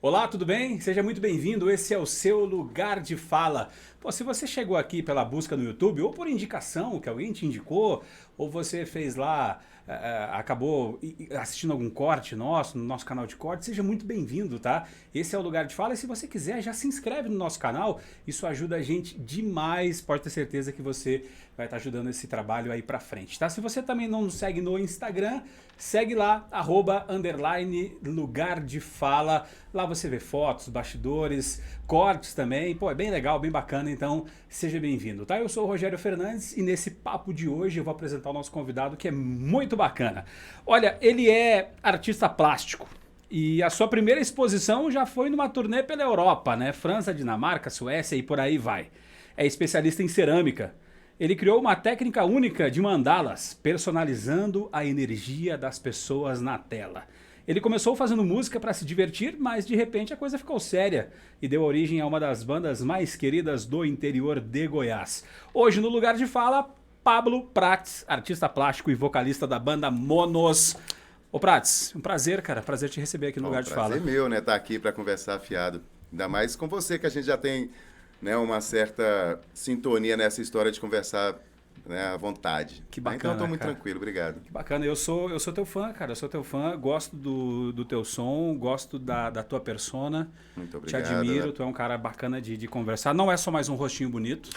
Olá, tudo bem? Seja muito bem-vindo. Esse é o seu lugar de fala. Pô, se você chegou aqui pela busca no YouTube ou por indicação que alguém te indicou, ou você fez lá, acabou assistindo algum corte nosso, no nosso canal de corte, seja muito bem-vindo, tá? Esse é o lugar de fala e se você quiser, já se inscreve no nosso canal. Isso ajuda a gente demais. Pode ter certeza que você vai estar ajudando esse trabalho aí pra frente, tá? Se você também não nos segue no Instagram, segue lá, @lugar de fala. Lá você vê fotos, bastidores, cortes também. Pô, é bem legal, bem bacana, então seja bem-vindo, tá? Eu sou o Rogério Fernandes e nesse papo de hoje eu vou apresentar o nosso convidado que é muito bacana. Olha, ele é artista plástico. E a sua primeira exposição já foi numa turnê pela Europa, né? França, Dinamarca, Suécia e por aí vai. É especialista em cerâmica. Ele criou uma técnica única de mandalas, personalizando a energia das pessoas na tela. Ele começou fazendo música para se divertir, mas de repente a coisa ficou séria e deu origem a uma das bandas mais queridas do interior de Goiás. Hoje, no lugar de fala, Pablo Prats, artista plástico e vocalista da banda Monos. Ô Prats, um prazer, cara, prazer te receber aqui no Ó, lugar de fala. prazer meu, né, estar aqui para conversar afiado. Ainda mais com você, que a gente já tem, né, uma certa sintonia nessa história de conversar, né, à vontade. Que Então eu tô bacana, muito cara. tranquilo, obrigado. Que bacana, eu sou teu fã, cara. Eu sou teu fã, gosto do teu som, gosto da tua persona. Muito Te obrigado. admiro, tu é um cara bacana de conversar. Não é só mais um rostinho bonito.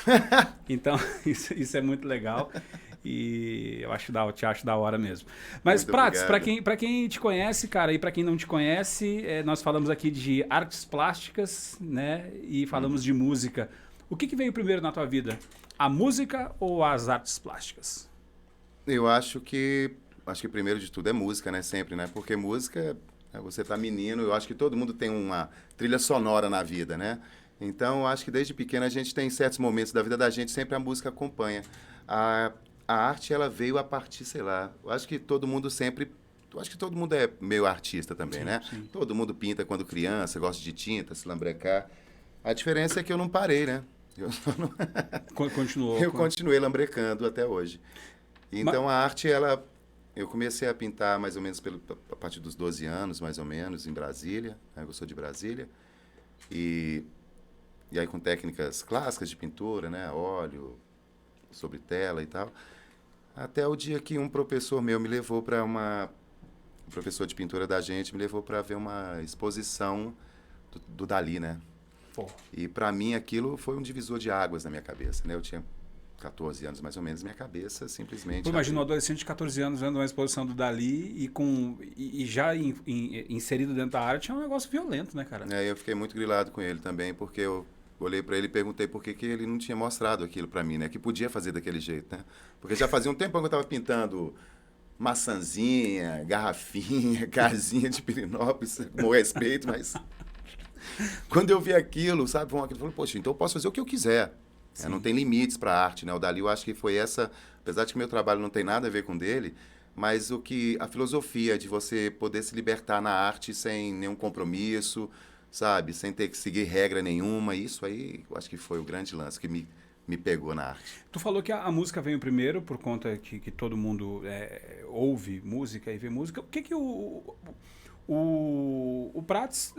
Então, isso é muito legal. E te acho da hora mesmo. Mas, Muito Prats, obrigado. pra quem te conhece, cara, e pra quem não te conhece, nós falamos aqui de artes plásticas, né? E falamos de música. O que veio primeiro na tua vida? A música ou as artes plásticas? Eu acho que primeiro de tudo é música, né, sempre, né? Porque música, você tá menino, eu acho que todo mundo tem uma trilha sonora na vida, né? Então, eu acho que desde pequeno a gente tem certos momentos da vida da gente, sempre a música acompanha. A, a arte, ela veio a partir, sei lá, eu acho que todo mundo é meio artista também, Sim, né? sim. Todo mundo pinta quando criança, gosta de tinta, se lambrecar. A diferença é que eu não parei, né? Eu, só não- Continuou. eu continuei lambrecando até hoje. Ma- Então a arte, ela. Eu comecei a pintar mais ou menos a partir dos 12 anos, mais ou menos, em Brasília. Né? Eu sou de Brasília. E, e aí com técnicas clássicas de pintura, né? Óleo, sobre tela e tal. Até o dia que um professor meu me levou para uma. O professor de pintura da gente me levou para ver uma exposição do Dali, né? Pô, E para mim aquilo foi um divisor de águas na minha cabeça, né? Eu tinha 14 anos mais ou menos, minha cabeça pô, simplesmente imagina um abriu. adolescente de 14 anos vendo uma exposição do Dali e já inserido dentro da arte é um negócio violento, né, cara? Eu fiquei muito grilado com ele também, porque eu olhei para ele e perguntei por que que ele não tinha mostrado aquilo para mim, né? Que podia fazer daquele jeito, né? Porque já fazia um tempão que eu estava pintando maçãzinha, garrafinha, casinha de Pirinópolis, com respeito, mas quando eu vi aquilo, sabe, eu falei, poxa, então eu posso fazer o que eu quiser. Não Sim. tem limites para a arte, né? O Dali, eu acho que foi essa, apesar de que meu trabalho não tem nada a ver com dele, mas a filosofia de você poder se libertar na arte sem nenhum compromisso, sabe? Sem ter que seguir regra nenhuma, isso aí eu acho que foi o grande lance que me pegou na arte. Tu falou que a música veio primeiro por conta que todo mundo ouve música e vê música. O que o Prats,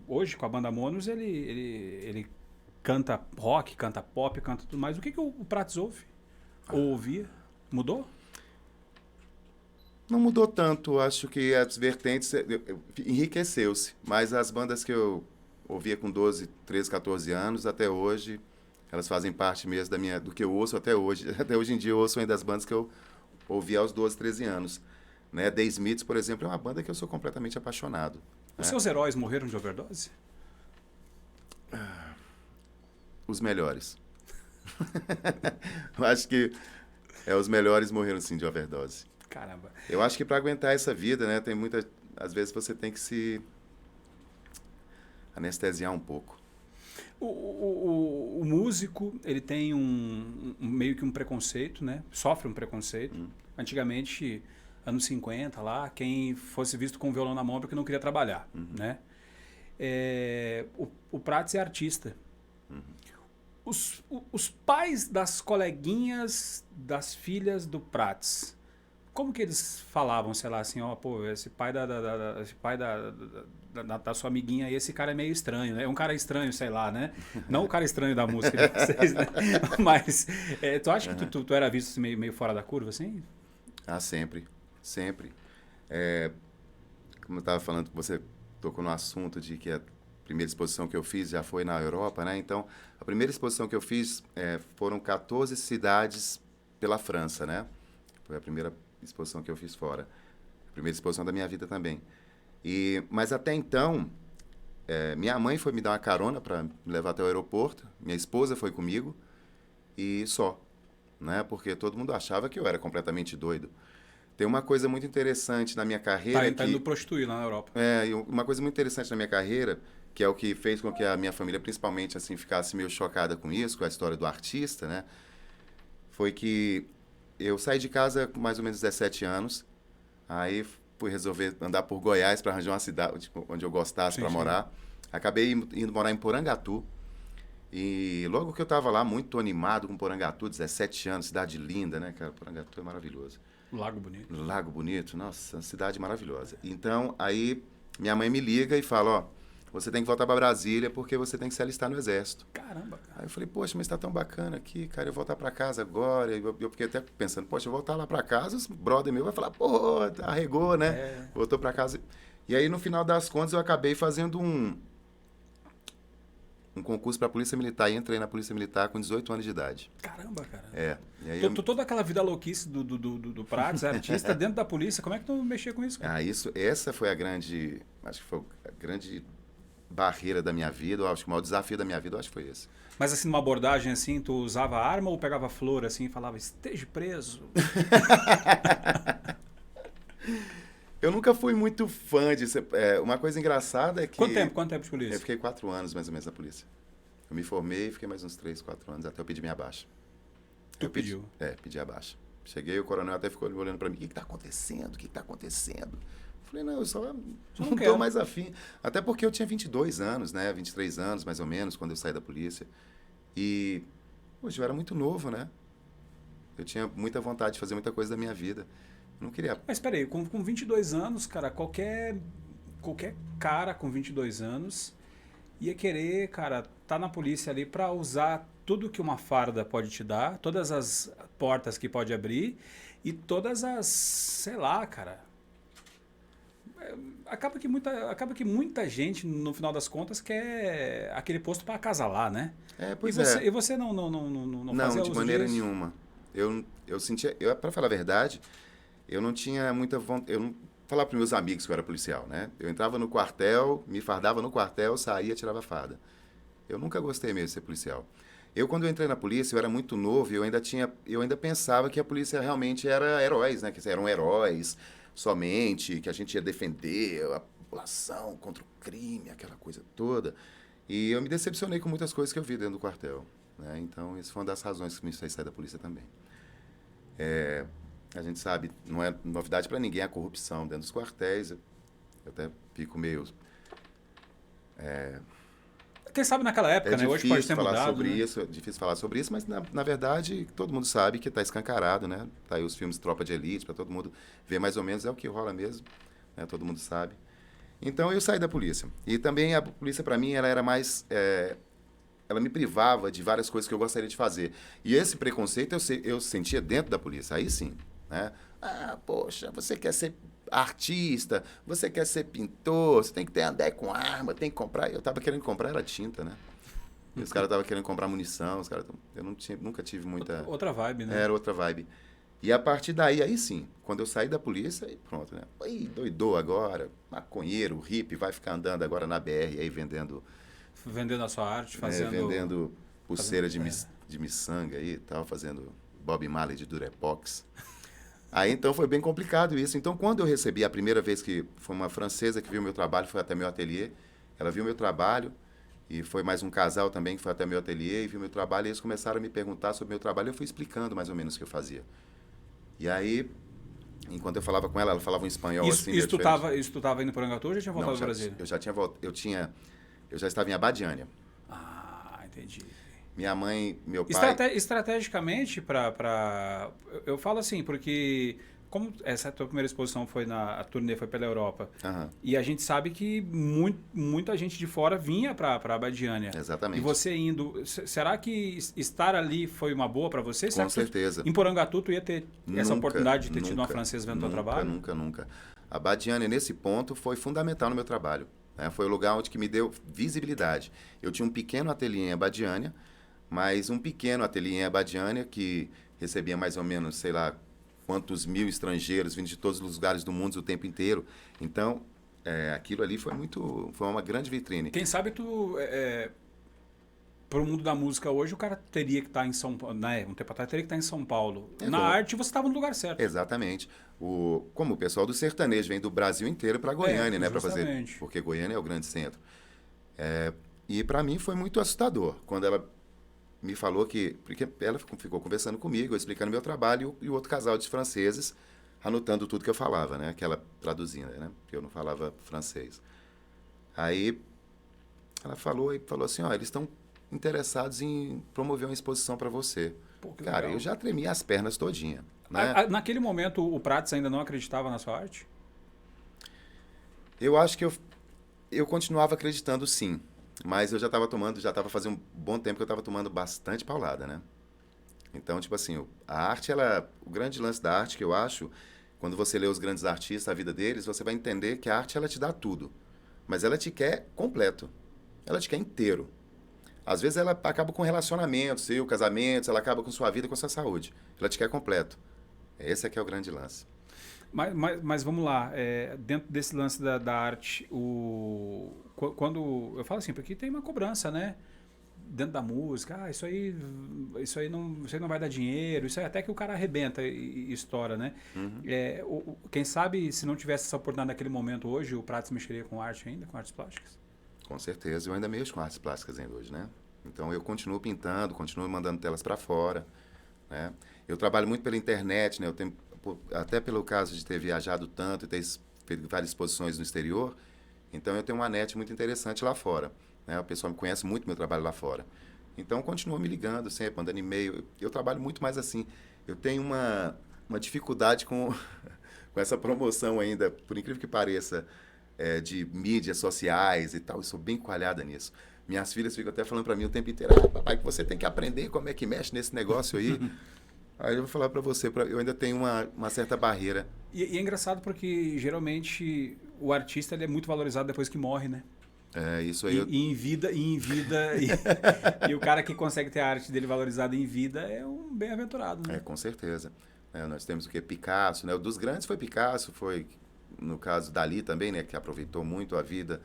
hoje com a banda Monos, ele canta rock, canta pop, canta tudo mais. O que o Prats ouve? Ou ouvia? Mudou? Não mudou tanto, acho que as vertentes enriqueceu-se, mas as bandas que eu ouvia com 12, 13, 14 anos até hoje, elas fazem parte mesmo do que eu ouço até hoje. Até hoje em dia eu ouço ainda as bandas que eu ouvi aos 12, 13 anos. Né? The Smiths, por exemplo, é uma banda que eu sou completamente apaixonado. Os Né? seus heróis morreram de overdose? Os melhores. Eu acho que os melhores morreram sim de overdose. Caramba. Eu acho que para aguentar essa vida, né, tem muita. Às vezes você tem que se anestesiar um pouco. O músico, ele tem meio que um preconceito, né? Sofre um preconceito. Antigamente, anos 50 lá, quem fosse visto com o violão na mão é porque não queria trabalhar, né? O Prats é artista. Os pais das coleguinhas das filhas do Prats, como que eles falavam, sei lá, assim, ó, pô, esse pai esse pai da sua amiguinha aí, esse cara é meio estranho, né? É um cara estranho, sei lá, né? Não o cara estranho da música de vocês, né? Mas tu acha que tu era visto assim, meio fora da curva, assim? Ah, sempre, sempre. Como eu estava falando, que você tocou no assunto de que a primeira exposição que eu fiz já foi na Europa, né? Então, a primeira exposição que eu fiz foram 14 cidades pela França, né? Foi a primeira exposição que eu fiz fora. A primeira exposição da minha vida também. Mas até então, minha mãe foi me dar uma carona para me levar até o aeroporto, minha esposa foi comigo e só, né? Porque todo mundo achava que eu era completamente doido. Tem uma coisa muito interessante na minha carreira Tá indo prostituir lá na Europa. e uma coisa muito interessante na minha carreira, que é o que fez com que a minha família, principalmente, assim, ficasse meio chocada com isso, com a história do artista, né? Foi que eu saí de casa com mais ou menos 17 anos, aí fui resolver andar por Goiás para arranjar uma cidade tipo, onde eu gostasse para morar. Acabei indo morar em Porangatu. E logo que eu estava lá, muito animado com Porangatu, 17 anos, cidade linda, né, cara? Porangatu é maravilhoso. Lago Bonito. Lago Bonito, nossa, uma cidade maravilhosa. Então, aí minha mãe me liga e fala, ó, você tem que voltar para Brasília porque você tem que se alistar no Exército. Caramba, cara. Aí eu falei, poxa, mas tá tão bacana aqui, cara, eu voltar para casa agora. Eu fiquei até pensando, poxa, eu voltar lá para casa, os brother meu vai falar, pô, arregou, né? Voltou para casa. E aí, no final das contas, eu acabei fazendo um concurso para a Polícia Militar e entrei na Polícia Militar com 18 anos de idade. Caramba, cara. E aí Toda aquela vida louquice do Prates, artista, dentro da polícia, como é que tu mexia com isso, cara? Essa foi acho que foi a grande barreira da minha vida, eu acho que o maior desafio da minha vida, eu acho que foi esse. Mas assim, numa abordagem assim, tu usava arma ou pegava flor assim e falava, esteja preso? Eu nunca fui muito fã disso. Uma coisa engraçada é que... Quanto tempo de polícia? Eu fiquei 4 anos, mais ou menos, na polícia. Eu me formei e fiquei mais uns 3, 4 anos, até eu pedir minha baixa. Tu pediu? Pedi a baixa. Cheguei, o coronel até ficou olhando pra mim, o que tá acontecendo? O que tá acontecendo? Eu falei, não, eu só não tô mais afim. Até porque eu tinha 22 anos, né? 23 anos, mais ou menos, quando eu saí da polícia. E, poxa, eu era muito novo, né? Eu tinha muita vontade de fazer muita coisa da minha vida. Eu não queria... Mas peraí, com 22 anos, cara, qualquer cara com 22 anos ia querer, cara, tá na polícia ali pra usar tudo que uma farda pode te dar, todas as portas que pode abrir e todas as, sei lá, cara. Acaba que muita gente, no final das contas, quer aquele posto para acasalar, né? E você não fazia Não, de uso maneira disso? nenhuma. Eu sentia... Para falar a verdade, eu não tinha muita vontade... Eu não falava para meus amigos que eu era policial, né? Eu entrava no quartel, me fardava no quartel, saía, tirava a farda. Eu nunca gostei mesmo de ser policial. Quando eu entrei na polícia, eu era muito novo e eu ainda pensava que a polícia realmente era heróis, né? Que eram heróis somente, que a gente ia defender a população contra o crime, aquela coisa toda. E eu me decepcionei com muitas coisas que eu vi dentro do quartel, né? Então, isso foi uma das razões que me fez sair da polícia também. A gente sabe, não é novidade para ninguém a corrupção dentro dos quartéis. Eu até fico meio... Quem sabe naquela época, né? Hoje pode ter mudado, sobre né? isso, é difícil falar sobre isso, mas na verdade todo mundo sabe que está escancarado, né? Tá aí os filmes Tropa de Elite, para todo mundo ver mais ou menos, é o que rola mesmo, né? Todo mundo sabe. Então eu saí da polícia. E também a polícia para mim ela era mais... ela me privava de várias coisas que eu gostaria de fazer. E esse preconceito eu sentia dentro da polícia, aí sim, né? Ah, poxa, você quer ser artista, você quer ser pintor, você tem que ter andar com arma, tem que comprar. Eu estava querendo comprar, era tinta, né? E os caras estavam querendo comprar munição, eu nunca tive muita... Outra vibe, né? Era outra vibe. E a partir daí, aí sim, quando eu saí da polícia, aí pronto, né? Aí doidou agora, maconheiro, hippie, vai ficar andando agora na BR aí vendendo a sua arte, fazendo... vendendo pulseira de miçanga aí e tal, fazendo Bob Marley de Durepox. Aí, então, foi bem complicado isso. Então, quando eu recebi a primeira vez, que foi uma francesa que viu meu trabalho, foi até meu ateliê, ela viu meu trabalho, e foi mais um casal também que foi até meu ateliê e viu meu trabalho, e eles começaram a me perguntar sobre meu trabalho, e eu fui explicando mais ou menos o que eu fazia. E aí, enquanto eu falava com ela, ela falava um espanhol assim... Isso tu estava indo para Angatu ou já tinha voltado ao Brasil? Eu já tinha voltado, eu já estava em Abadiânia. Ah, entendi. Minha mãe, meu pai... Estrategicamente, eu falo assim, porque como essa tua primeira exposição foi a turnê foi pela Europa, Aham. e a gente sabe que muita gente de fora vinha para Abadiânia. Exatamente. E você indo, será que estar ali foi uma boa para você? Com certeza. Em Porangatu tu ia ter essa oportunidade de ter tido uma nunca, francesa vendo o teu nunca, trabalho? Nunca. A Badiânia, nesse ponto, foi fundamental no meu trabalho. Né? Foi o lugar onde que me deu visibilidade. Eu tinha um pequeno ateliê em Abadiânia, mas um pequeno ateliê em Abadiânia que recebia mais ou menos, sei lá, quantos mil estrangeiros vindo de todos os lugares do mundo o tempo inteiro. Então, aquilo ali foi uma grande vitrine. Quem sabe tu para o mundo da música hoje, o cara teria que estar em São Paulo, né? Um tempo atrás teria que estar em São Paulo. Na arte você estava no lugar certo. Exatamente. Como o pessoal do sertanejo vem do Brasil inteiro para Goiânia, né, para fazer, porque Goiânia é o grande centro. E para mim foi muito assustador quando ela me falou porque ela ficou conversando comigo, explicando meu trabalho e o outro casal de franceses anotando tudo que eu falava, né, aquela traduzindo, né, porque eu não falava francês. Aí ela falou assim, eles estão interessados em promover uma exposição para você. Pô, cara, legal. Eu já tremia as pernas todinha. Né? Naquele momento, o Prats ainda não acreditava na sua arte? Eu acho que eu continuava acreditando, sim. Mas eu já estava fazendo um bom tempo que eu estava tomando bastante paulada, né? Então, tipo assim, a arte, o grande lance da arte que eu acho, quando você lê os grandes artistas, a vida deles, você vai entender que a arte, ela te dá tudo. Mas ela te quer completo. Ela te quer inteiro. Às vezes ela acaba com relacionamentos, casamentos, ela acaba com sua vida, com sua saúde. Ela te quer completo. Esse aqui é o grande lance. Mas vamos lá, dentro desse lance da arte, quando eu falo assim, porque tem uma cobrança, né? Dentro da música, isso aí não vai dar dinheiro, isso aí até que o cara arrebenta e estoura, né? Uhum. Quem sabe se não tivesse essa oportunidade naquele momento hoje, o Prats mexeria com arte ainda, com artes plásticas? Com certeza, eu ainda mexo com artes plásticas ainda hoje, né? Então eu continuo pintando, continuo mandando telas para fora, né? Eu trabalho muito pela internet, né? Eu tenho, até pelo caso de ter viajado tanto e ter feito várias exposições no exterior, então eu tenho uma net muito interessante lá fora, né? O pessoal me conhece muito meu trabalho lá fora. Então continua me ligando sempre, mandando e-mail. Eu trabalho muito mais assim. Eu tenho uma dificuldade com essa promoção ainda, por incrível que pareça, de mídias sociais e tal. Eu sou bem coalhada nisso. Minhas filhas ficam até falando para mim o tempo inteiro, papai, que você tem que aprender como é que mexe nesse negócio aí. Aí eu vou falar para você, eu ainda tenho uma certa barreira. E é engraçado porque, geralmente, o artista ele é muito valorizado depois que morre, né? Isso aí. E em vida, e o cara que consegue ter a arte dele valorizada em vida é um bem-aventurado, né? Com certeza. Nós temos o que? Picasso, né? O dos grandes foi Picasso, foi, no caso, Dalí também, né? Que aproveitou muito a vida,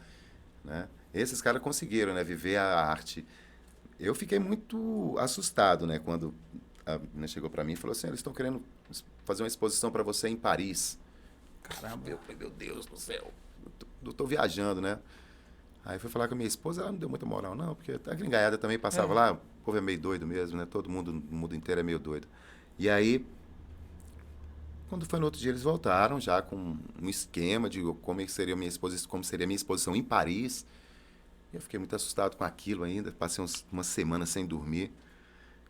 né? Esses caras conseguiram, né? Viver a arte. Eu fiquei muito assustado, né? Quando a menina chegou para mim e falou assim, eles estão querendo fazer uma exposição para você em Paris. Caramba, eu falei, meu Deus do céu, eu tô viajando, né? Aí fui falar com a minha esposa, ela não deu muita moral, não, porque a gringaiada também passava lá, o povo é meio doido mesmo, né? Todo mundo, no mundo inteiro é meio doido. E aí, quando foi no outro dia, eles voltaram já com um esquema de como seria a minha exposição em Paris. E eu fiquei muito assustado com aquilo ainda, passei uma semana sem dormir.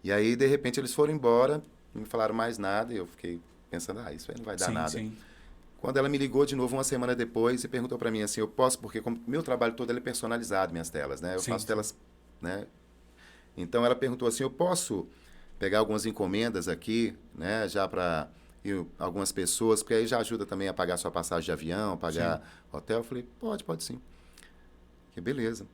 E aí, de repente, eles foram embora, não me falaram mais nada, e eu fiquei pensando, isso aí não vai dar nada. Sim. Quando ela me ligou de novo uma semana depois e perguntou para mim assim, eu posso, porque como meu trabalho todo é personalizado, minhas telas, né? Eu faço telas, né? Então ela perguntou assim, eu posso pegar algumas encomendas aqui, né? Já para algumas pessoas, porque aí já ajuda também a pagar sua passagem de avião, pagar hotel. Eu falei, pode sim. Que beleza.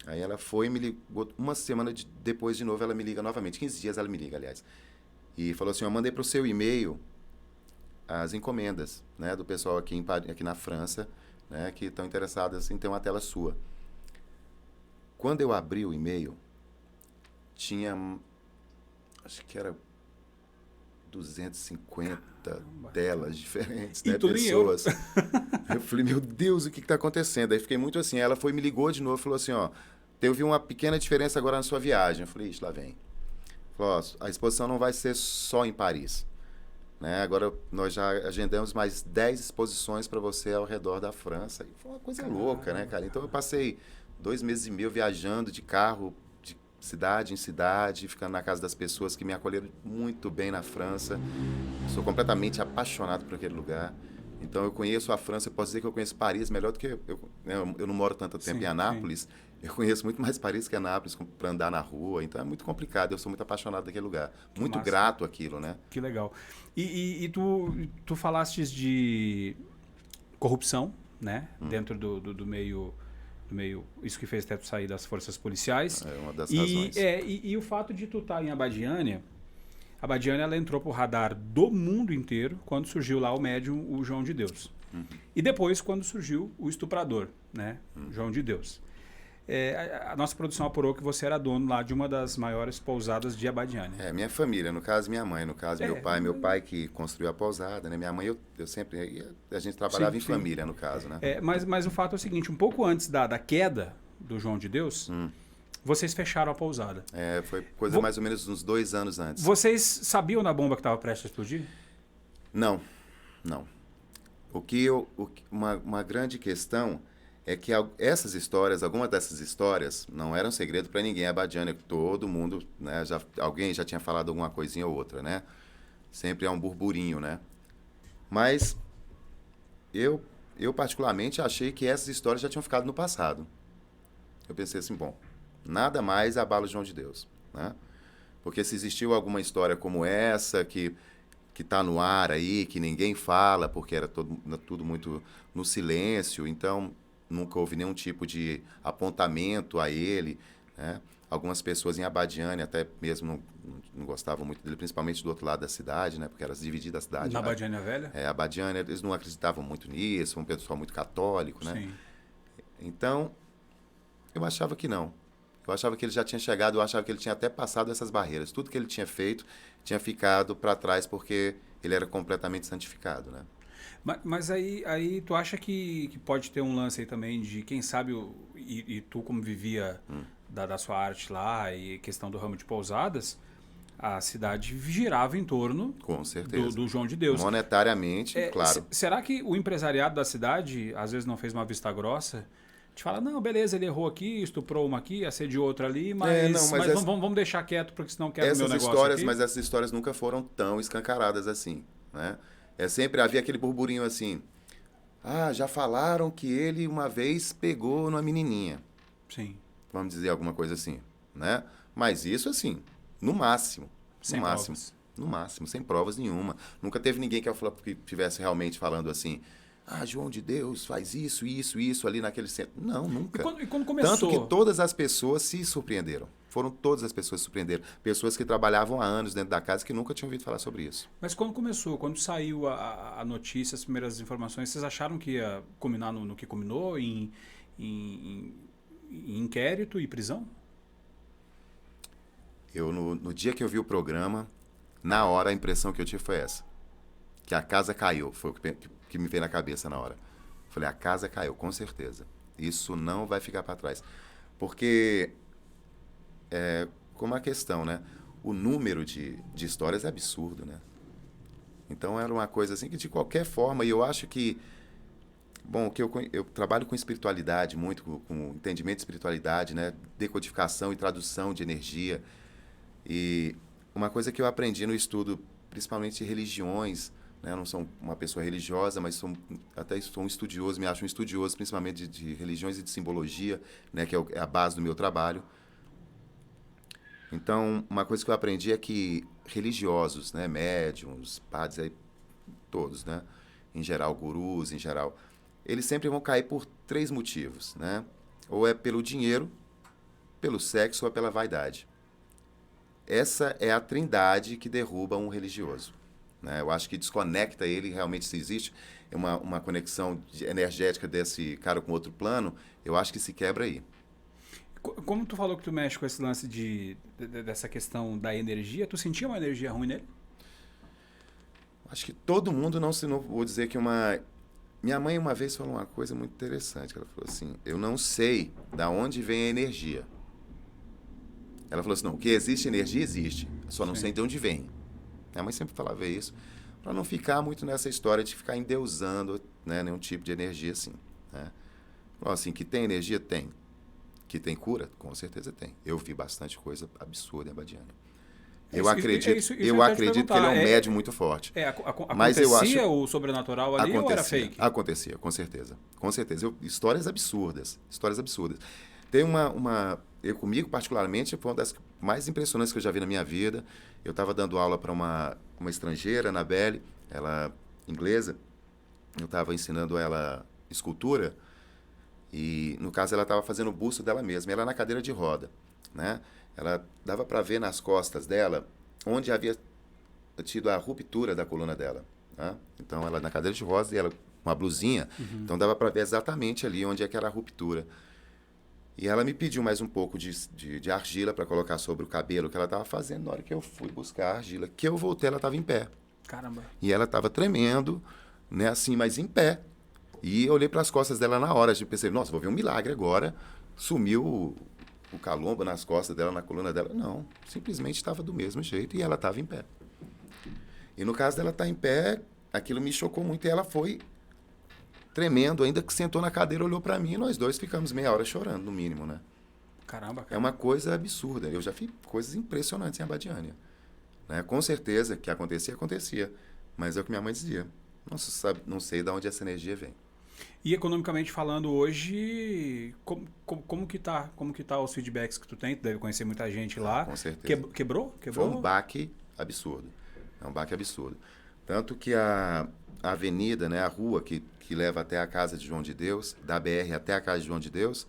Aí ela foi e me ligou, uma semana depois de novo ela me liga novamente, 15 dias ela me liga, aliás. E falou assim, eu mandei para o seu e-mail as encomendas, né, do pessoal aqui na França, né, que estão interessadas em ter uma tela sua. Quando eu abri o e-mail, tinha, acho que era 250 telas diferentes, né, pessoas. Eu falei, meu Deus, o que está acontecendo? Aí fiquei muito assim, ela me ligou de novo e falou assim, teve uma pequena diferença agora na sua viagem. Eu falei, ixi, lá vem. Falou, a exposição não vai ser só em Paris. Né? Agora nós já agendamos mais 10 exposições para você ao redor da França. E foi uma coisa louca, né, cara? Então eu passei 2 meses e meio viajando de carro, cidade em cidade, ficando na casa das pessoas que me acolheram muito bem na França. Sou completamente apaixonado por aquele lugar. Então, eu conheço a França, eu posso dizer que eu conheço Paris melhor do que... Eu não moro tanto tempo em Anápolis, eu conheço muito mais Paris que Anápolis para andar na rua, então é muito complicado, eu sou muito apaixonado daquele lugar. Muito grato àquilo, né? Que legal. E tu falastes de corrupção, né? Dentro do meio... Isso que fez até tu sair das forças policiais. É uma das razões. E o fato de tu estar em Abadiânia, a Abadiânia ela entrou pro radar do mundo inteiro quando surgiu lá o médium, o João de Deus. E depois quando surgiu o estuprador, né? João de Deus. A nossa produção apurou que você era dono lá de uma das maiores pousadas de Abadiânia. Minha família, no caso minha mãe, no caso meu pai que construiu a pousada, né? Minha mãe, eu sempre, a gente trabalhava em família, no caso, né? Mas o fato é o seguinte, um pouco antes da queda do João de Deus, vocês fecharam a pousada. Foi coisa mais ou menos uns 2 anos antes. Vocês sabiam da bomba que estava prestes a explodir? Não. Uma grande questão é que essas histórias, algumas dessas histórias, não eram segredo para ninguém. A Abadiânia, todo mundo, né, alguém já tinha falado alguma coisinha ou outra, né? Sempre é um burburinho, né? Mas eu particularmente achei que essas histórias já tinham ficado no passado. Eu pensei assim, bom, nada mais abala o João de Deus, né? Porque se existiu alguma história como essa que está no ar aí, que ninguém fala, porque era tudo muito no silêncio, então nunca houve nenhum tipo de apontamento a ele, né? Algumas pessoas em Abadiânia até mesmo não gostavam muito dele, principalmente do outro lado da cidade, né? Porque era dividida a cidade. Na Abadiânia Velha? Abadiânia, eles não acreditavam muito nisso, um pessoal muito católico, né? Sim. Então, eu achava que não. Eu achava que ele já tinha chegado, eu achava que ele tinha até passado essas barreiras. Tudo que ele tinha feito tinha ficado para trás porque ele era completamente santificado, né? Mas aí tu acha que pode ter um lance aí também de, quem sabe, e tu como vivia da sua arte lá e questão do ramo de pousadas, a cidade girava em torno Com certeza. do João de Deus. Monetariamente, claro. Será que o empresariado da cidade, às vezes, não fez uma vista grossa? Te fala, não, beleza, ele errou aqui, estuprou uma aqui, assediou outra ali, mas vamos deixar quieto, porque senão quebra o meu negócio aqui. Mas essas histórias nunca foram tão escancaradas assim, né? Sempre havia aquele burburinho assim, já falaram que ele uma vez pegou numa menininha. Sim. Vamos dizer alguma coisa assim, né? Mas isso assim, no máximo. Sem provas. No máximo, sem provas nenhuma. Nunca teve ninguém que estivesse realmente falando assim, João de Deus faz isso ali naquele centro. Não, nunca. E quando começou? Tanto que todas as pessoas se surpreenderam. Foram todas as pessoas que se surpreenderam. Pessoas que trabalhavam há anos dentro da casa que nunca tinham ouvido falar sobre isso. Mas quando começou, quando saiu a notícia, as primeiras informações, vocês acharam que ia culminar no que culminou, em inquérito e prisão? No dia que eu vi o programa, na hora a impressão que eu tive foi essa. Que a casa caiu. Foi o que me veio na cabeça na hora. Falei, a casa caiu, com certeza. Isso não vai ficar para trás. Porque, como a questão, né? O número de histórias é absurdo, né? Então, era uma coisa assim que, de qualquer forma, e eu acho que... Bom, que eu trabalho com espiritualidade, muito com entendimento de espiritualidade, né? Decodificação e tradução de energia. E uma coisa que eu aprendi no estudo, principalmente de religiões, né? Eu não sou uma pessoa religiosa, mas até sou um estudioso, me acho um estudioso principalmente de religiões e de simbologia, né? Que é a base do meu trabalho. Então, uma coisa que eu aprendi é que religiosos, né? Médiuns, padres, aí, todos, né? Em geral, gurus, em geral, eles sempre vão cair por 3 motivos, né? Ou é pelo dinheiro, pelo sexo ou é pela vaidade. Essa é a trindade que derruba um religioso, né? Eu acho que desconecta ele, realmente, se existe uma conexão energética desse cara com outro plano, eu acho que se quebra aí. Como tu falou que tu mexe com esse lance dessa questão da energia, tu sentia uma energia ruim nele? Acho que todo mundo não vou dizer que uma... Minha mãe uma vez falou uma coisa muito interessante, que ela falou assim, eu não sei de onde vem a energia. Ela falou assim, não, que existe energia, existe, só não sei de onde vem. Minha mãe sempre falava isso, para não ficar muito nessa história de ficar endeusando, né, nenhum tipo de energia assim, né? Falou assim, que tem energia? Tem. que tem cura? Com certeza tem. Eu vi bastante coisa absurda em Abadiânia. Isso Eu acredito que ele é um médium muito forte. Mas eu acontecia acho, o sobrenatural ali ou era fake? Acontecia, com certeza. Com certeza. Histórias absurdas. Histórias absurdas. Tem eu comigo, particularmente, foi uma das mais impressionantes que eu já vi na minha vida. Eu estava dando aula para uma estrangeira, Anabelle, ela inglesa. Eu estava ensinando ela escultura. E, no caso, ela estava fazendo o busto dela mesma. Ela na cadeira de roda, né? Ela dava para ver nas costas dela onde havia tido a ruptura da coluna dela, né? Então, ela na cadeira de roda e ela com uma blusinha. Então, dava para ver exatamente ali onde é que era a ruptura. E ela me pediu mais um pouco de argila para colocar sobre o cabelo que ela estava fazendo. Na hora que eu fui buscar a argila, que eu voltei, ela estava em pé. Caramba. E ela estava tremendo, né, assim, mas em pé. E eu olhei para as costas dela na hora, pensei, nossa, vou ver um milagre agora. Sumiu o calombo nas costas dela, na coluna dela. Não, simplesmente estava do mesmo jeito e ela estava em pé. E no caso dela estar em pé, aquilo me chocou muito e ela foi tremendo, ainda que sentou na cadeira, olhou para mim e nós dois ficamos meia hora chorando, no mínimo, né? Caramba, cara. É uma coisa absurda. Eu já fiz coisas impressionantes em Abadiânia, né? Com certeza que acontecia. Mas é o que minha mãe dizia. Não sei de onde essa energia vem. E economicamente falando hoje, como que tá os feedbacks que tu tem? Tu deve conhecer muita gente lá. Com certeza. Quebrou? Foi um baque absurdo. É um baque absurdo. Tanto que a avenida, né, a rua que leva até a casa de João de Deus, da BR até a casa de João de Deus,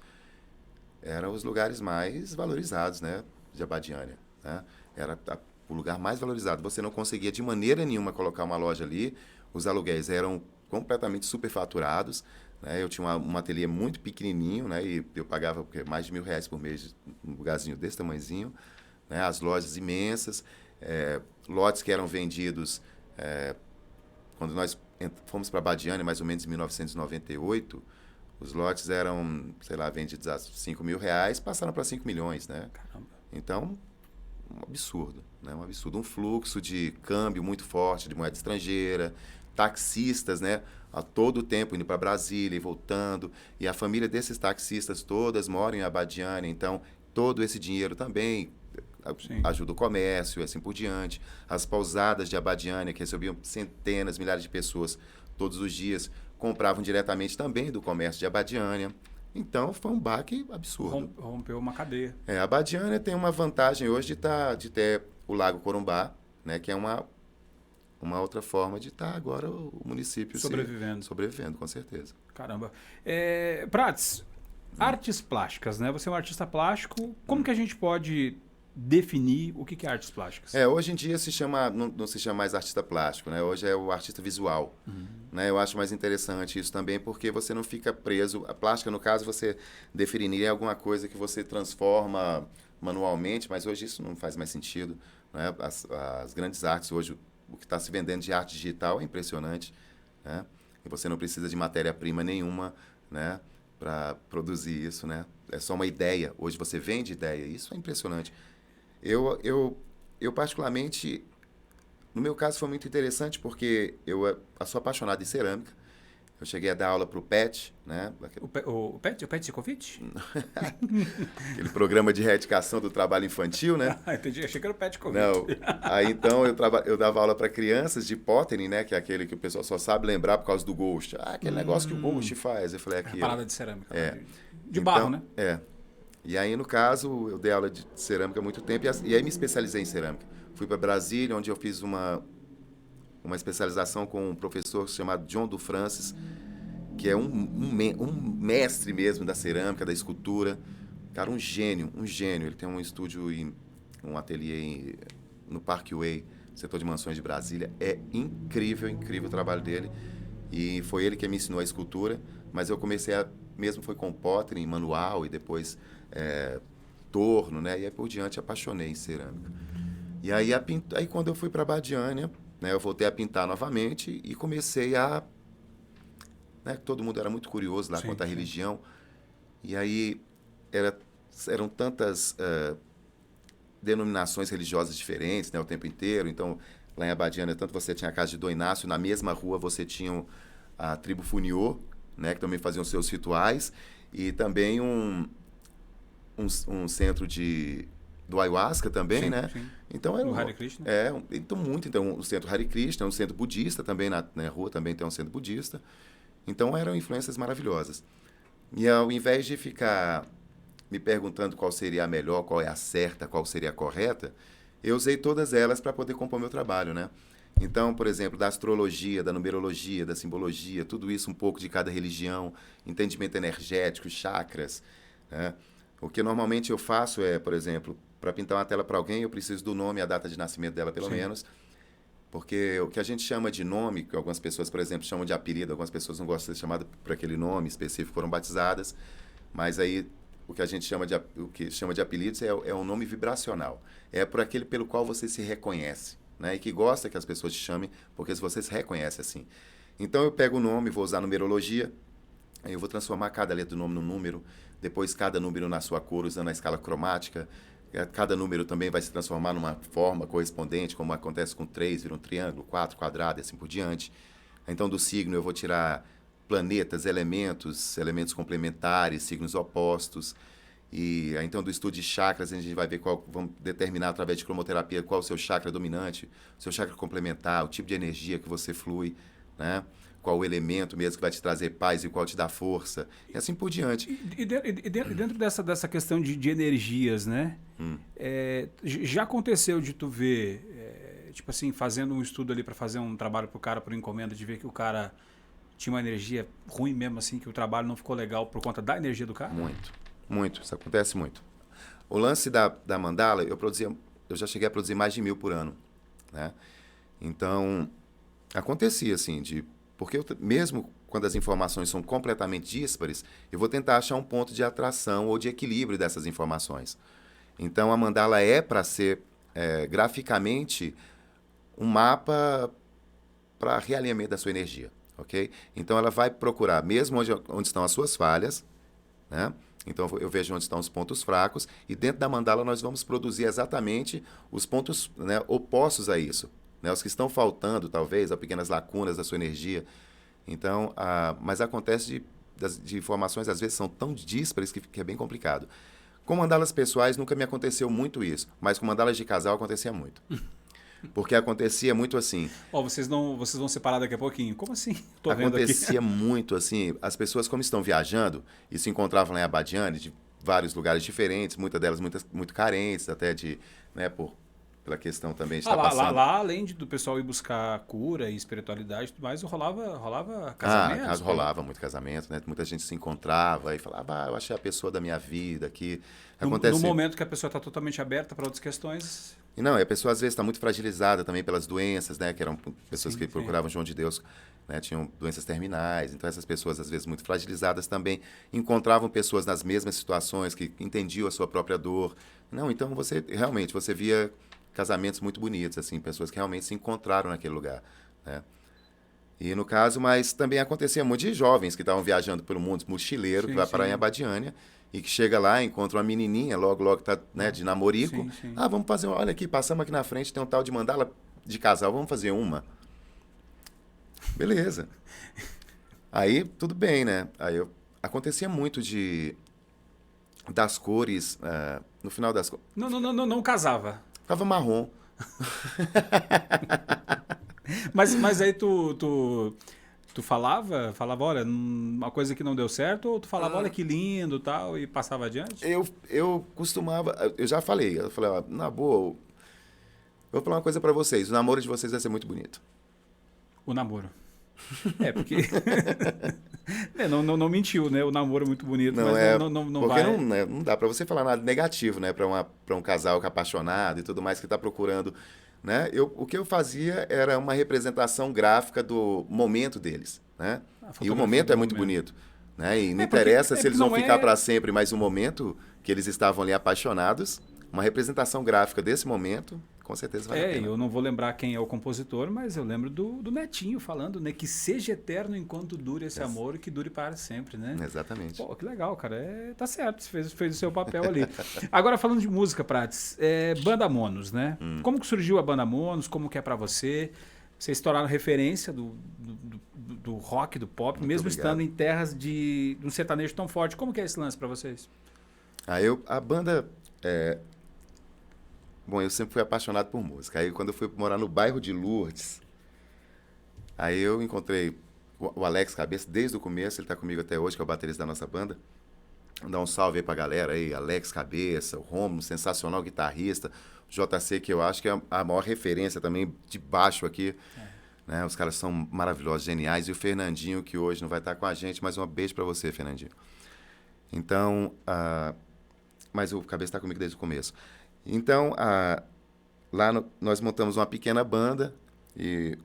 eram os lugares mais valorizados, né, de Abadiânia, né? Era o lugar mais valorizado. Você não conseguia de maneira nenhuma colocar uma loja ali. Os aluguéis eram completamente superfaturados, né? Eu tinha um ateliê muito pequenininho, né? E eu pagava mais de R$1.000 por mês num lugarzinho desse tamanhozinho, né? As lojas imensas, lotes que eram vendidos quando nós fomos para Abadiânia, mais ou menos em 1998, os lotes eram, sei lá, vendidos a R$5.000, passaram para 5 milhões, né? Caramba. Então, um absurdo, né? Um absurdo. Um fluxo de câmbio muito forte de moeda estrangeira, taxistas, né? A todo tempo indo para Brasília e voltando. E a família desses taxistas todas moram em Abadiânia, então todo esse dinheiro também ajuda o comércio e assim por diante. As pousadas de Abadiânia, que recebiam centenas, milhares de pessoas todos os dias, compravam diretamente também do comércio de Abadiânia. Então, foi um baque absurdo. Rompeu uma cadeia. Abadiânia tem uma vantagem hoje de ter o Lago Corumbá, né, que é uma outra forma de estar agora o município sobrevivendo, com certeza. Caramba. Prats, artes plásticas, né? Você é um artista plástico. Como que a gente pode definir o que é artes plásticas? Hoje em dia não se chama mais artista plástico, né? Hoje é o artista visual. Né? Eu acho mais interessante isso também, porque você não fica preso. A plástica, no caso, você definiria alguma coisa que você transforma manualmente, mas hoje isso não faz mais sentido, né? As grandes artes hoje, o que está se vendendo de arte digital é impressionante, né? E você não precisa de matéria-prima nenhuma, né, para produzir isso, né? É só uma ideia. Hoje você vende ideia. Isso é impressionante. Eu particularmente, no meu caso foi muito interessante porque eu sou apaixonado em cerâmica. Eu cheguei a dar aula para o PET, né? O PET Covite? Aquele programa de reeducação do trabalho infantil, né? Entendi, achei que era o PET Covite. Não, aí então eu dava aula para crianças de pottery, né? Que é aquele que o pessoal só sabe lembrar por causa do Ghost. Aquele negócio que o Ghost faz. Eu falei aqui. Parada de cerâmica. De barro, né? E aí, no caso, eu dei aula de cerâmica há muito tempo e aí me especializei em cerâmica. Fui para Brasília, onde eu fiz uma especialização com um professor chamado John Du Francis, que é um mestre mesmo da cerâmica, da escultura. Cara, um gênio. Ele tem um estúdio, um ateliê no Parkway, setor de mansões de Brasília. É incrível o trabalho dele. E foi ele que me ensinou a escultura, mas eu comecei mesmo foi com pottery, manual, e depois torno, né? E aí por diante apaixonei em cerâmica. E aí, aí quando eu fui para Abadiânia, né, eu voltei a pintar novamente e comecei né, todo mundo era muito curioso lá quanto à religião. E aí eram tantas denominações religiosas diferentes, né, o tempo inteiro. Então, lá em Abadiânia, tanto você tinha a casa de Dom Inácio, na mesma rua você tinha a tribo Funiô, né, que também faziam seus rituais, e também um centro do Ayahuasca também, Sim, né? sim. Então No Hare Krishna. Então o centro Hare Krishna, um centro budista também, na rua também tem um centro budista. Então eram influências maravilhosas. E ao invés de ficar me perguntando qual seria a melhor, qual é a certa, qual seria a correta, eu usei todas elas para poder compor meu trabalho, né? Então, por exemplo, da astrologia, da numerologia, da simbologia, tudo isso um pouco de cada religião, entendimento energético, chakras, né? O que normalmente eu faço é, por exemplo, para pintar uma tela para alguém, eu preciso do nome e a data de nascimento dela, pelo menos, porque o que a gente chama de nome, que algumas pessoas, por exemplo, chamam de apelido, algumas pessoas não gostam de ser chamadas por aquele nome específico, foram batizadas, mas aí o que a gente chama de apelidos é um nome vibracional. É por aquele pelo qual você se reconhece, né? E que gosta que as pessoas te chamem, porque você se reconhece assim. Então eu pego o nome, vou usar numerologia, aí eu vou transformar cada letra do nome num número, depois cada número na sua cor, usando a escala cromática. Cada número também vai se transformar numa forma correspondente, como acontece com 3, vira um triângulo, 4, quadrado e assim por diante. Então, do signo eu vou tirar planetas, elementos complementares, signos opostos. E então, do estudo de chakras, a gente vai ver vamos determinar através de cromoterapia qual é o seu chakra dominante, o seu chakra complementar, o tipo de energia que você flui, né? Qual o elemento mesmo que vai te trazer paz e qual te dá força, e assim por diante. Dentro dessa questão de energias, né? Já aconteceu de tu ver, tipo assim, fazendo um estudo ali para fazer um trabalho pro cara por encomenda, de ver que o cara tinha uma energia ruim mesmo, assim, que o trabalho não ficou legal por conta da energia do cara? Muito. Isso acontece muito. O lance da mandala, eu já cheguei a produzir mais de 1.000 por ano, né? Então, acontecia assim, porque mesmo quando as informações são completamente díspares, eu vou tentar achar um ponto de atração ou de equilíbrio dessas informações. Então, a mandala é para ser graficamente um mapa para realinhamento da sua energia, ok? Então, ela vai procurar, mesmo onde estão as suas falhas, né? Então, eu vejo onde estão os pontos fracos e dentro da mandala nós vamos produzir exatamente os pontos, né, opostos a isso, né? Os que estão faltando, talvez, as pequenas lacunas da sua energia. Então, mas acontece de informações, às vezes, são tão díspares que é bem complicado. Com mandalas pessoais nunca me aconteceu muito isso, mas com mandalas de casal acontecia muito. Porque acontecia muito assim. Vocês vão separar daqui a pouquinho. Como assim? Tô vendo aqui. Acontecia muito assim. As pessoas, como estão viajando e se encontravam lá em Abadiane, de vários lugares diferentes, muitas delas muito carentes, até né, pela questão também de estar passando. Lá, além do pessoal ir buscar cura e espiritualidade e tudo mais, rolava casamento? Rolava muito casamento, né? Muita gente se encontrava e falava, eu achei a pessoa da minha vida aqui. No momento que a pessoa está totalmente aberta para outras questões. E não, e a pessoa às vezes está muito fragilizada também pelas doenças, né? Que eram pessoas que procuravam João de Deus, né? Tinham doenças terminais. Então essas pessoas às vezes muito fragilizadas também encontravam pessoas nas mesmas situações que entendiam a sua própria dor. Não, então você via casamentos muito bonitos, assim, pessoas que realmente se encontraram naquele lugar, né? E no caso, mas também acontecia muito de jovens que estavam viajando pelo mundo, mochileiro, que vai parar em Abadiânia, e que chega lá, encontra uma menininha, logo tá, né, de namorico. Sim. Vamos fazer, olha aqui, passamos aqui na frente, tem um tal de mandala de casal, vamos fazer uma. Beleza. Aí, tudo bem, né? Aí acontecia muito das cores, no final das cores. Não casava. Ficava marrom. Mas aí tu falava, olha, uma coisa que não deu certo, ou tu falava, olha que lindo, tal, e passava adiante? Eu costumava, eu falei, na boa, eu vou falar uma coisa pra vocês, o namoro de vocês vai ser muito bonito. O namoro. Porque não mentiu, né? O namoro é muito bonito, mas não vai... Porque não dá pra você falar nada negativo, né? Pra um casal que é apaixonado e tudo mais, que tá procurando, né? O que eu fazia era uma representação gráfica do momento deles, né? E o momento é muito bonito, né? E não interessa se eles vão ficar para sempre, mas o momento que eles estavam ali apaixonados, uma representação gráfica desse momento, com certeza vale a pena. Eu não vou lembrar quem é o compositor, mas eu lembro do Netinho falando, né? Que seja eterno enquanto dure esse amor e que dure para sempre, né? Exatamente. Pô, que legal, cara. Tá certo, você fez o seu papel ali. Agora, falando de música, Prates, Banda Monos, né? Como que surgiu a Banda Monos? Como que é para você? Vocês estouraram referência do rock, do pop, muito mesmo obrigado. Estando em terras de um sertanejo tão forte. Como que é esse lance para vocês? A banda... Bom, eu sempre fui apaixonado por música. Aí quando eu fui morar no bairro de Lourdes, aí eu encontrei o Alex Cabeça desde o começo, ele tá comigo até hoje, que é o baterista da nossa banda. Vou dar um salve aí pra galera aí, Alex Cabeça, o Romulo, sensacional guitarrista, o JC, que eu acho que é a maior referência também de baixo aqui. Né? Os caras são maravilhosos, geniais. E o Fernandinho, que hoje não vai estar com a gente, mas um beijo pra você, Fernandinho. Então, mas o Cabeça tá comigo desde o começo. Então, nós montamos uma pequena banda e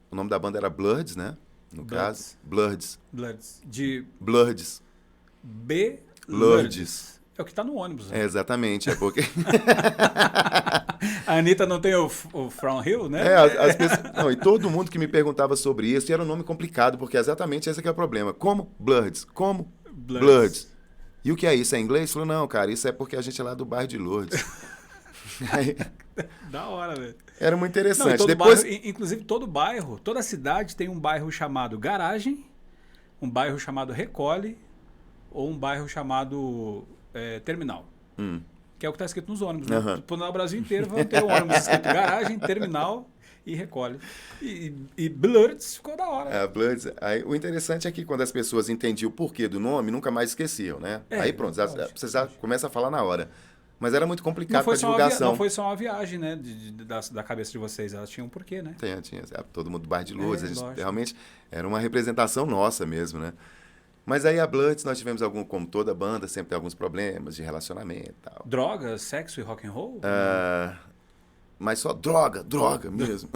o nome da banda era Bloods, né? No caso, Bloods. Bloods. Bloods. Bloods. É o que tá no ônibus. Né? Exatamente, é porque... A Anitta não tem o From Hill, né? As pessoas... Não, e todo mundo que me perguntava sobre isso, e era um nome complicado, porque exatamente esse que é o problema. Como Bloods? Como Bloods? E o que é isso? É inglês? Falou, não, cara, isso é porque a gente é lá do bairro de Lourdes. Aí... Da hora, velho. Era muito interessante. Não, depois... inclusive, todo bairro, toda cidade tem um bairro chamado Garagem, um bairro chamado Recolhe ou um bairro chamado Terminal. Que é o que está escrito nos ônibus. Né? No Brasil inteiro vão ter um ônibus escrito Garagem, Terminal e Recolhe. E Bloods ficou da hora. Bloods. Aí, o interessante é que quando as pessoas entendiam o porquê do nome, nunca mais esqueciam, né? Aí pronto, você já começa a falar na hora. Mas era muito complicado para a divulgação. Não foi só uma viagem, né? Da cabeça de vocês. Elas tinham um porquê, né? Tinha. Todo mundo do bairro de Lourdes. A gente realmente era uma representação nossa mesmo, né? Mas aí a Bloods, nós tivemos como toda banda, sempre tem alguns problemas de relacionamento e tal. Drogas, sexo e rock and roll? Mas só droga mesmo.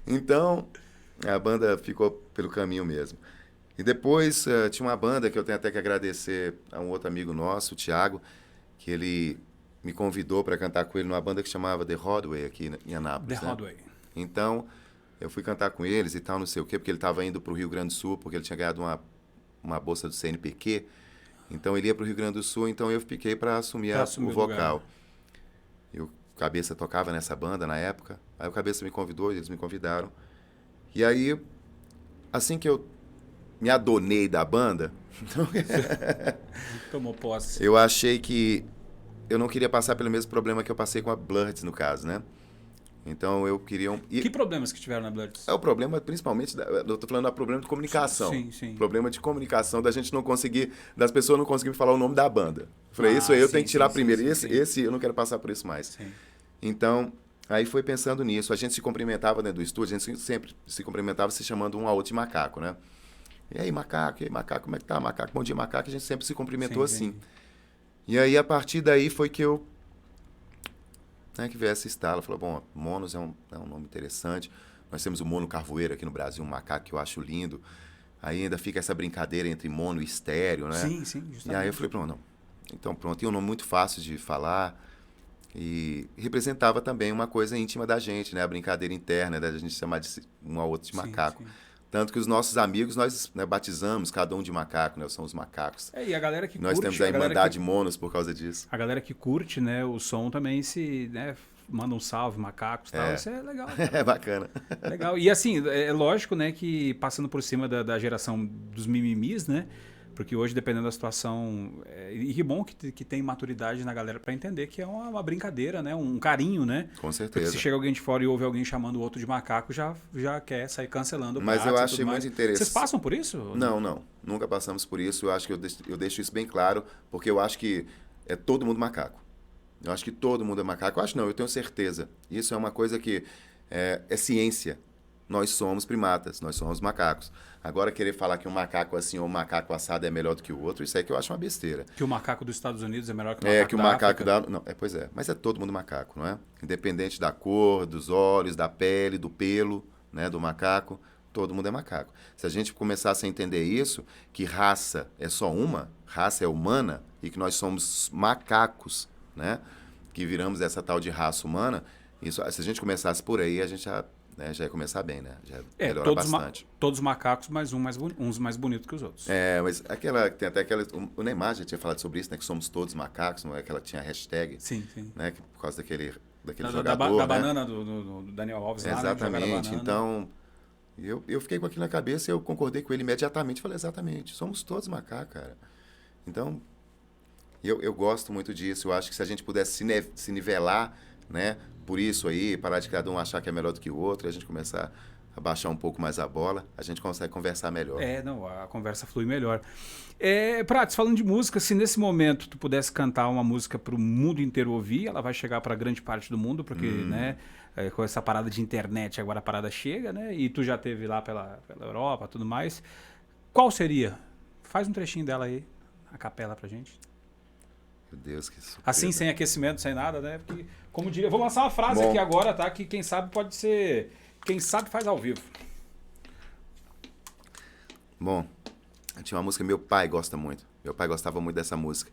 Então, a banda ficou pelo caminho mesmo. E depois tinha uma banda que eu tenho até que agradecer a um outro amigo nosso, o Thiago, que ele me convidou para cantar com ele numa banda que chamava The Rodway aqui em Anápolis. The Rodway. Então, eu fui cantar com eles e tal, não sei o quê, porque ele estava indo para o Rio Grande do Sul, porque ele tinha ganhado uma bolsa do CNPq. Então, ele ia para o Rio Grande do Sul, então eu fiquei para assumir o vocal. E o Cabeça tocava nessa banda na época. Aí o Cabeça me convidou, eles me convidaram. E aí, assim que eu me adonei da banda, tomou posse. Eu achei que eu não queria passar pelo mesmo problema que eu passei com a Bloods, no caso, né? Então eu queria... Que problemas que tiveram na Bloods? É o problema, principalmente, eu tô falando do problema de comunicação. Sim. Problema de comunicação, da gente não conseguir, das pessoas não conseguirem falar o nome da banda. Falei, isso aí eu tenho que tirar primeiro. Esse eu não quero passar por isso mais. Sim. Então, aí foi pensando nisso. A gente se cumprimentava dentro do estúdio, a gente sempre se cumprimentava se chamando um ao outro de macaco, né? E aí, macaco, como é que tá? Macaco, bom dia, macaco. A gente sempre se cumprimentou assim. E aí, a partir daí, foi que eu... que veio essa estala. Falou, bom, Monos é um nome interessante. Nós temos o Mono Carvoeiro aqui no Brasil, um macaco que eu acho lindo. Aí ainda fica essa brincadeira entre mono e estéreo, né? Sim, justamente. E aí eu falei, pronto, então pronto. E um nome muito fácil de falar. E representava também uma coisa íntima da gente, né? A brincadeira interna, da gente chamar de um ao outro de macaco. Sim. Tanto que os nossos amigos, nós batizamos cada um de macaco, né? São os macacos. E a galera que nós curte... Nós temos a Irmandade Monos por causa disso. A galera que curte, né? O som também manda um salve, macacos e tal. Isso é legal. É bacana. Legal. E assim, é lógico, né? Que passando por cima da geração dos mimimis, né? Porque hoje, dependendo da situação... E que bom que tem maturidade na galera para entender que é uma brincadeira, né? Um carinho, né? Com certeza. Porque se chega alguém de fora e ouve alguém chamando o outro de macaco, já quer sair cancelando o Mas eu achei muito interessante. Vocês passam por isso? Não. Nunca passamos por isso. Eu acho que eu deixo isso bem claro, porque eu acho que é todo mundo macaco. Eu acho que todo mundo é macaco. Eu acho não, eu tenho certeza. Isso é uma coisa que é ciência. Nós somos primatas, nós somos macacos. Agora, querer falar que um macaco assim ou um macaco assado é melhor do que o outro, isso é que eu acho uma besteira. Que o macaco dos Estados Unidos é melhor que o macaco que o macaco da... Não, pois é. Mas é todo mundo macaco, não é? Independente da cor, dos olhos, da pele, do pelo, né, do macaco, todo mundo é macaco. Se a gente começasse a entender isso, que raça é só uma, raça é humana, e que nós somos macacos, né, que viramos essa tal de raça humana, isso, se a gente começasse por aí, a gente já ia começar bem, né? Já melhora bastante. Todos macacos, mas uns mais bonitos que os outros. Mas tem até aquela... O Neymar já tinha falado sobre isso, né? Que somos todos macacos, não é? Que ela tinha hashtag. Sim. Né? Por causa daquele jogador, da banana do Daniel Alves. Exatamente. Lá, né? Então, eu fiquei com aquilo na cabeça e eu concordei com ele imediatamente. Falei, exatamente. Somos todos macacos, cara. Então, eu gosto muito disso. Eu acho que se a gente pudesse se nivelar, né, por isso aí, parar de cada um achar que é melhor do que o outro, e a gente começar a baixar um pouco mais a bola, a gente consegue conversar melhor. Não, a conversa flui melhor. Prates, falando de música, se nesse momento tu pudesse cantar uma música para o mundo inteiro ouvir, ela vai chegar para grande parte do mundo, porque, né, com essa parada de internet, agora a parada chega, né, e tu já teve lá pela Europa, tudo mais. Qual seria? Faz um trechinho dela aí, a capela pra gente. Meu Deus, que surpresa. Assim, sem aquecimento, sem nada, né? Porque, como diria, vou lançar uma frase aqui agora, tá? Que quem sabe pode ser. Quem sabe faz ao vivo. Bom, tinha uma música que meu pai gosta muito. Meu pai gostava muito dessa música.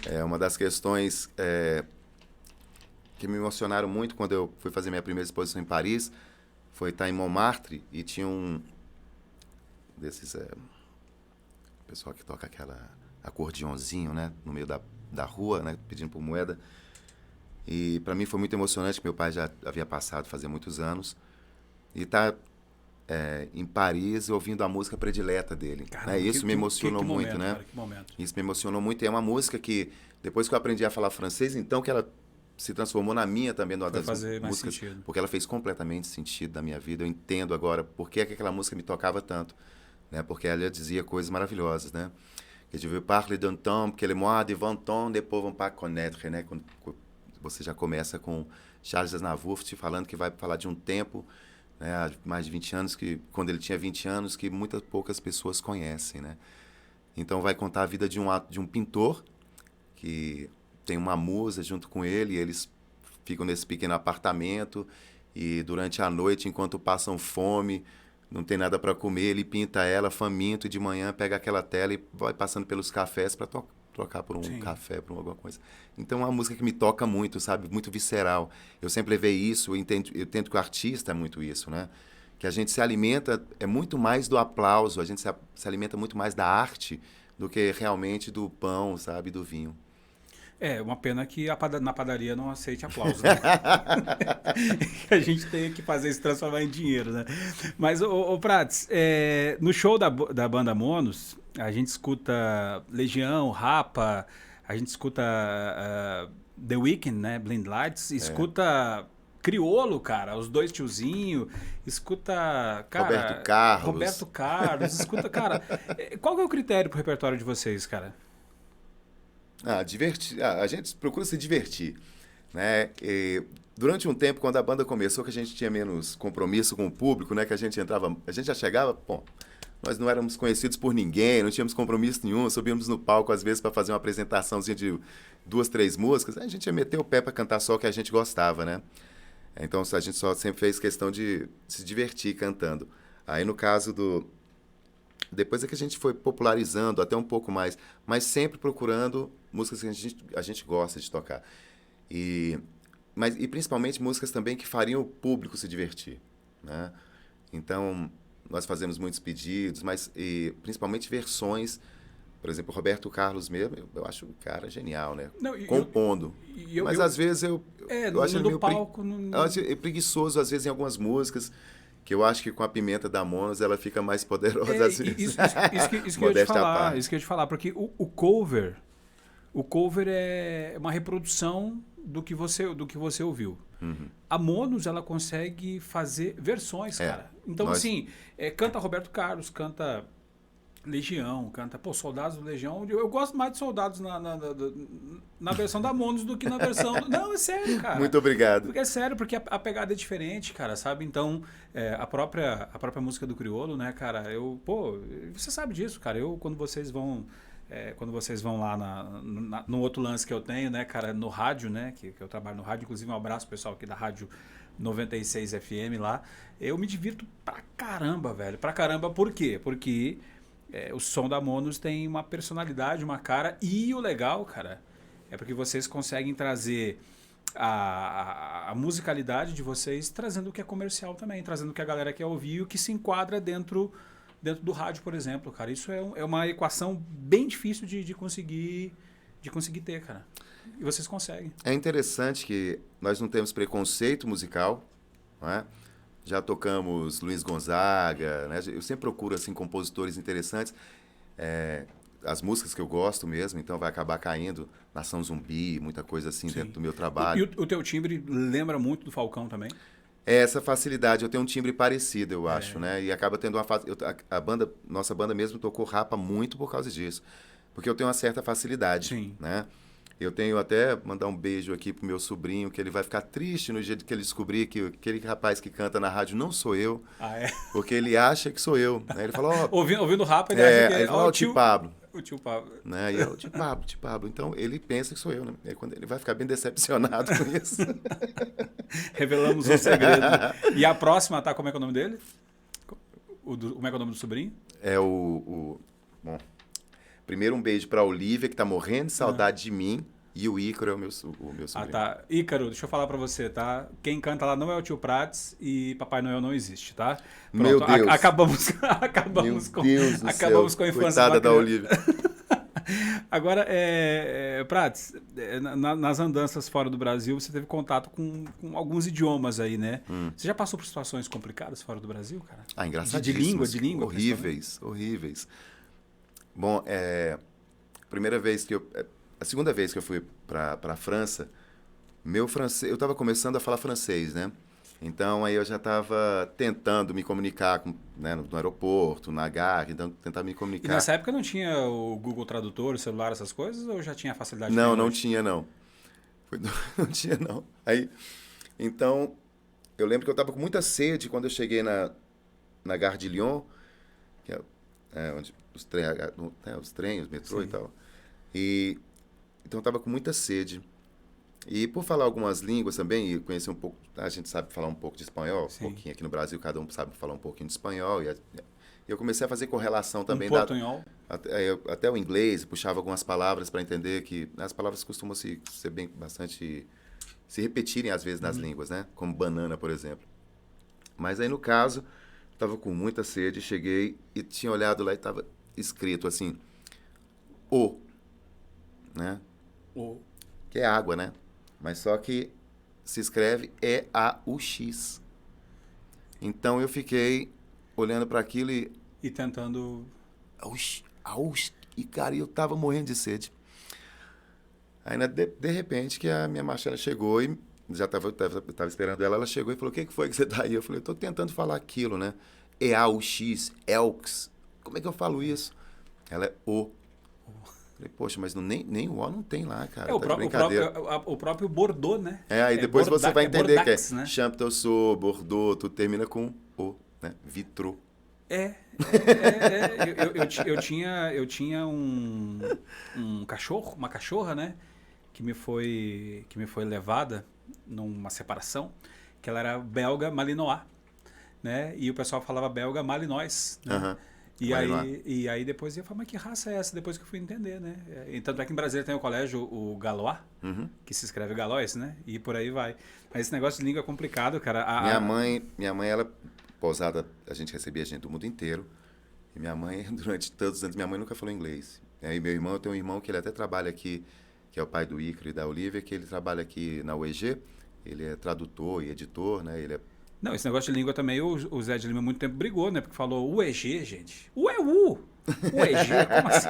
É uma das questões que me emocionaram muito quando eu fui fazer minha primeira exposição em Paris. Foi estar em Montmartre e tinha um desses pessoal que toca aquela acordeonzinho, né, no meio da rua, né, pedindo por moeda. E para mim foi muito emocionante, meu pai já havia passado fazia muitos anos. E tá em Paris ouvindo a música predileta dele. Caramba, né? Isso me emocionou que muito, momento, né? Cara, que momento. Isso me emocionou muito. E é uma música que, depois que eu aprendi a falar francês, então que ela se transformou na minha também, numa das fazer mais músicas, sentido. porque ela fez completamente sentido na minha vida. Eu entendo agora por que aquela música me tocava tanto, né? Porque ela dizia coisas maravilhosas, né? Que je veux parler d'un temps que les mois de 20 ans ne peuvent pas connaître, né? Quando você já começa com Charles Aznavour te falando que vai falar de um tempo, né, há mais de 20 anos, que quando ele tinha 20 anos, que muitas poucas pessoas conhecem, né? Então vai contar a vida de um pintor que tem uma musa junto com ele, e eles ficam nesse pequeno apartamento e durante a noite, enquanto passam fome, não tem nada para comer, ele pinta ela faminto e de manhã pega aquela tela e vai passando pelos cafés para trocar por um café, por alguma coisa. Então é uma música que me toca muito, sabe? Muito visceral. Eu sempre levei isso, eu tento que o artista é muito isso, né? Que a gente se alimenta, é muito mais do aplauso, a gente se alimenta muito mais da arte do que realmente do pão, sabe? Do vinho. Uma pena que na padaria não aceite aplauso, né? Que a gente tem que fazer isso transformar em dinheiro, né? Mas, ô Prates, no show da banda Monos, a gente escuta Legião, Rapa, a gente escuta The Weeknd, né? Blind Lights, escuta Criolo, cara, os dois tiozinhos, escuta, cara... Roberto Carlos, escuta, cara... Qual que é o critério pro repertório de vocês, cara? A gente procura se divertir, né? E durante um tempo, quando a banda começou, que a gente tinha menos compromisso com o público, né? Que a gente já chegava, bom, nós não éramos conhecidos por ninguém, não tínhamos compromisso nenhum, subíamos no palco às vezes para fazer uma apresentaçãozinha de 2, 3 músicas, a gente ia meter o pé para cantar só o que a gente gostava, né? Então a gente só sempre fez questão de se divertir cantando. Aí no caso depois é que a gente foi popularizando até um pouco mais, mas sempre procurando músicas que a gente gosta de tocar. E principalmente músicas também que fariam o público se divertir, né? Então, nós fazemos muitos pedidos, principalmente versões. Por exemplo, o Roberto Carlos mesmo, eu acho o cara genial, né? Não, compondo. Mas às vezes eu acho ele meio eu acho preguiçoso, às vezes, em algumas músicas, que eu acho que com a pimenta da Monos ela fica mais poderosa às vezes. Isso que eu ia te falar, porque o cover é uma reprodução do que você ouviu. Uhum. A Monos, ela consegue fazer versões, cara. Então, assim, canta Roberto Carlos, canta Legião, canta... Pô, Soldados do Legião, eu gosto mais de Soldados na versão da Monos do que na versão... Não, é sério, cara. Muito obrigado. Porque é sério, porque a pegada é diferente, cara, sabe? Então, a própria música do Criolo, né, cara, você sabe disso, cara. Quando vocês vão lá no outro lance que eu tenho, né, cara, no rádio, né, que eu trabalho no rádio, inclusive um abraço pessoal aqui da Rádio 96 FM lá, eu me divirto pra caramba, velho, pra caramba. Por quê? Porque o som da Monos tem uma personalidade, uma cara, e o legal, cara, é porque vocês conseguem trazer a musicalidade de vocês, trazendo o que é comercial também, trazendo o que a galera quer ouvir e o que se enquadra dentro do rádio, por exemplo, cara. Isso é uma equação bem difícil de conseguir ter, cara. E vocês conseguem. É interessante que nós não temos preconceito musical, não é? Já tocamos Luiz Gonzaga, né? Eu sempre procuro assim compositores interessantes. as músicas que eu gosto mesmo, então vai acabar caindo Nação Zumbi, muita coisa assim Sim. dentro do meu trabalho. E o teu timbre lembra muito do Falcão também? É essa facilidade, eu tenho um timbre parecido, eu acho, né? E acaba tendo uma fase. A banda, nossa banda mesmo tocou Rapa muito por causa disso. Porque eu tenho uma certa facilidade, Sim. né? Eu tenho até mandar um beijo aqui pro meu sobrinho, que ele vai ficar triste no dia que ele descobrir que aquele rapaz que canta na rádio não sou eu, Ah, é? porque ele acha que sou eu. Né? Ele falou, ó, Ouvindo o Rapa, ele aí acha que ele falou, ó, o tio Pablo. O tio Pablo. Né? E eu, tio Pablo. Então, ele pensa que sou eu, né? E aí, quando ele vai ficar bem decepcionado com isso. Revelamos um segredo. E a próxima, tá? Como é que é o nome dele? Como é que é o nome do sobrinho? É Bom, primeiro um beijo pra Olivia, que tá morrendo de saudade de mim. E o Ícaro é o meu sobrinho. Ah, tá. Ícaro, deixa eu falar pra você, tá? Quem canta lá não é o tio Prates e Papai Noel não existe, tá? Pronto, Meu Deus. Acabamos Meu Deus do acabamos céu. com a infância Coitada de da uma Olivia. Agora, Prates, nas andanças fora do Brasil, você teve contato com alguns idiomas aí, né? Você já passou por situações complicadas fora do Brasil, cara? Ah, De engraçadíssimo. língua. Horríveis. Bom, a segunda vez que eu fui para a França, meu francês, eu estava começando a falar francês, né? Então aí eu já estava tentando me comunicar né, no aeroporto, na gare, então tentar me E comunicar. nessa época não tinha o Google Tradutor, o celular, essas coisas, ou já tinha facilidade? Não tinha não. Não tinha não. Aí, então, eu lembro que eu estava com muita sede quando eu cheguei na Gare de Lyon, que é onde os trens, os metrô e tal. Então eu estava com muita sede. E por falar algumas línguas também, e conhecer um pouco, a gente sabe falar um pouco de espanhol, Sim. um pouquinho aqui no Brasil, cada um sabe falar um pouquinho de espanhol. E eu comecei a fazer correlação também. Portunhol? Até o inglês, puxava algumas palavras para entender que as palavras costumam ser bastante se repetirem às vezes nas línguas, né? Como banana, por exemplo. Mas aí no caso, estava com muita sede, cheguei e tinha olhado lá e estava escrito assim, né? Que é água, né? Mas só que se escreve EAUX. Então eu fiquei olhando para aquilo e tentando... E, cara, eu tava morrendo de sede. Aí, de repente, que a minha marchana chegou e já tava esperando ela chegou e falou, o que foi que você tá aí? Eu falei, eu tô tentando falar aquilo, né? EAUX, ELX. Como é que eu falo isso? Ela é O. Falei, poxa, mas nem o O não tem lá, cara. O próprio Bordeaux, né? Aí depois você vai entender Bordax, que é né? Champtossau, Bordeaux, tudo termina com O, né? Vitro. Eu tinha um cachorro, uma cachorra, né? Que me foi levada numa separação, que ela era belga Malinois, né? E o pessoal falava belga Malinois, né? Uhum. E aí depois eu falei, mas que raça é essa? Depois que eu fui entender, né? E tanto é que em Brasília tem o colégio, o Galois, que se escreve Galóis, né? E por aí vai. Mas esse negócio de língua é complicado, cara. Minha mãe, ela, pousada, a gente recebia gente do mundo inteiro. E minha mãe, durante todos os anos, minha mãe nunca falou inglês. E aí meu irmão, eu tenho um irmão que ele até trabalha aqui, que é o pai do Ícaro e da Olivia, que ele trabalha aqui na UEG. Ele é tradutor e editor, né? Ele é... Não, esse negócio de língua também, o Zé de Lima muito tempo brigou, né? Porque falou UEG, gente. UEU! UEG, como assim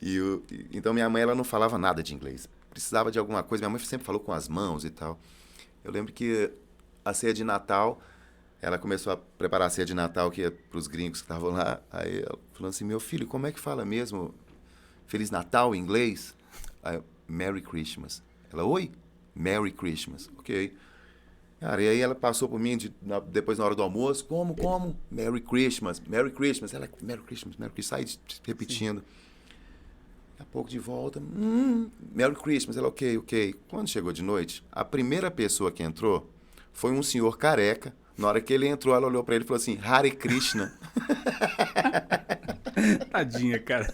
UEG? Então minha mãe, ela não falava nada de inglês. Precisava de alguma coisa. Minha mãe sempre falou com as mãos e tal. Eu lembro que a ceia de Natal, ela começou a preparar a ceia de Natal que para os gringos que estavam lá. Aí ela falou assim, meu filho, como é que fala mesmo Feliz Natal em inglês? Aí eu, Merry Christmas. Ela, oi? Merry Christmas. Ok. Cara, e aí ela passou por mim depois na hora do almoço. Como? Merry Christmas. Merry Christmas. Ela, Merry Christmas. Sai repetindo. Daqui a pouco de volta. Merry Christmas. Ela, ok. Quando chegou de noite, a primeira pessoa que entrou foi um senhor careca. Na hora que ele entrou, ela olhou pra ele e falou assim, Hare Krishna. Tadinha, cara.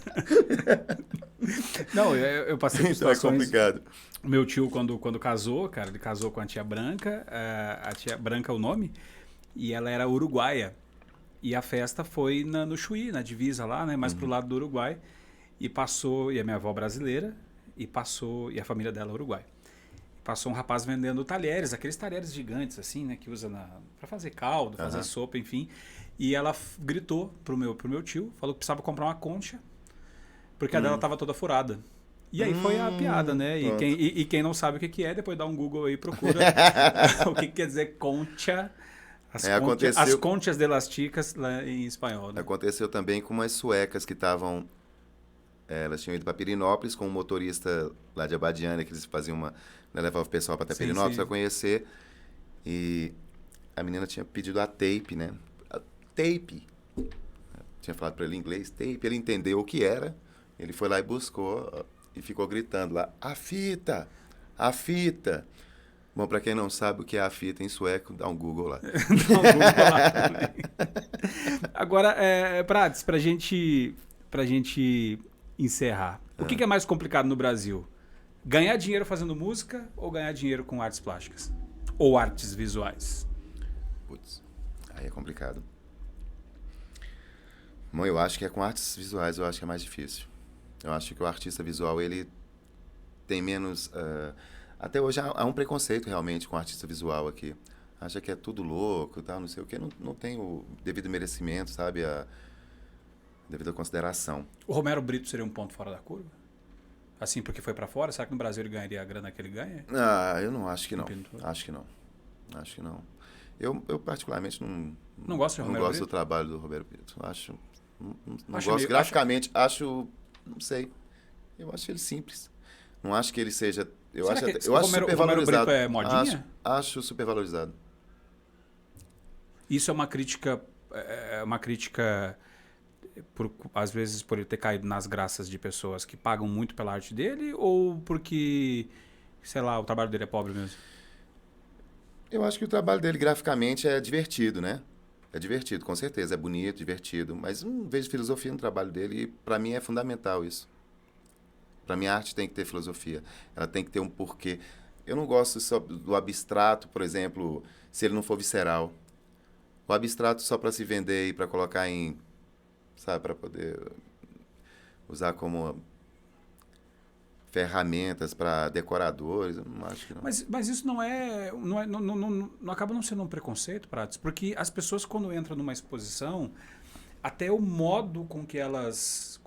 Não, eu passei por situações... Então é complicado. Meu tio, quando casou, cara, ele casou com a tia Branca, a tia Branca é o nome, e ela era uruguaia. E a festa foi no Chuí, na divisa lá, né, mais pro lado do Uruguai. E a minha avó brasileira, e a família dela uruguaia. passou um rapaz vendendo talheres, aqueles talheres gigantes assim, né, que usa para fazer caldo, fazer sopa, enfim. E ela gritou pro meu tio, falou que precisava comprar uma concha, porque a dela tava toda furada. E aí foi a piada, né? E quem não sabe o que é, depois dá um Google aí e procura o que quer dizer concha. As conchas de elásticas lá em espanhol, né? Aconteceu também com umas suecas que estavam... elas tinham ido para Pirinópolis com um motorista lá de Abadiânia, que eles faziam uma... Né, levavam o pessoal para Pirinópolis para conhecer. E a menina tinha pedido a tape, né? A tape. Tinha falado para ele em inglês, tape. Ele entendeu o que era. Ele foi lá e buscou e ficou gritando lá, a fita! A fita! Bom, para quem não sabe o que é a fita em sueco, dá um Google lá. Dá um Google lá também. Agora, Prats, pra gente encerrar. O que é mais complicado no Brasil? Ganhar dinheiro fazendo música ou ganhar dinheiro com artes plásticas? Ou artes visuais? Putz, aí é complicado. Bom, eu acho que é com artes visuais, eu acho que é mais difícil. Eu acho que o artista visual, ele tem menos... até hoje há um preconceito realmente com o artista visual aqui. Acha que é tudo louco, tal, não sei o quê. Não tem o devido merecimento, sabe? A devida consideração. O Romero Brito seria um ponto fora da curva? Assim, porque foi pra fora? Será que no Brasil ele ganharia a grana que ele ganha? Eu não acho que não. Acho que não. Acho que não. Eu particularmente não gosto de Romero gosto Brito? Do trabalho do Romero Brito. Não acho gosto meio, graficamente. Acho... Não sei. Eu acho ele simples. Não acho que ele seja... Eu acho super valorizado. O Romero Brito é modinha? Acho super valorizado. Isso é uma crítica... às vezes por ele ter caído nas graças de pessoas que pagam muito pela arte dele, ou porque, sei lá, o trabalho dele é pobre mesmo? Eu acho que o trabalho dele graficamente é divertido, né? É divertido, com certeza. É bonito, divertido. Mas não vejo filosofia no trabalho dele e para mim é fundamental isso. Para mim a arte tem que ter filosofia. Ela tem que ter um porquê. Eu não gosto só do abstrato, por exemplo, se ele não for visceral. O abstrato só para se vender e para colocar em... Sabe, para poder usar como ferramentas para decoradores, eu não acho que não. Mas isso não acaba não sendo um preconceito, Pratos, porque as pessoas quando entram numa exposição, até o modo com que elas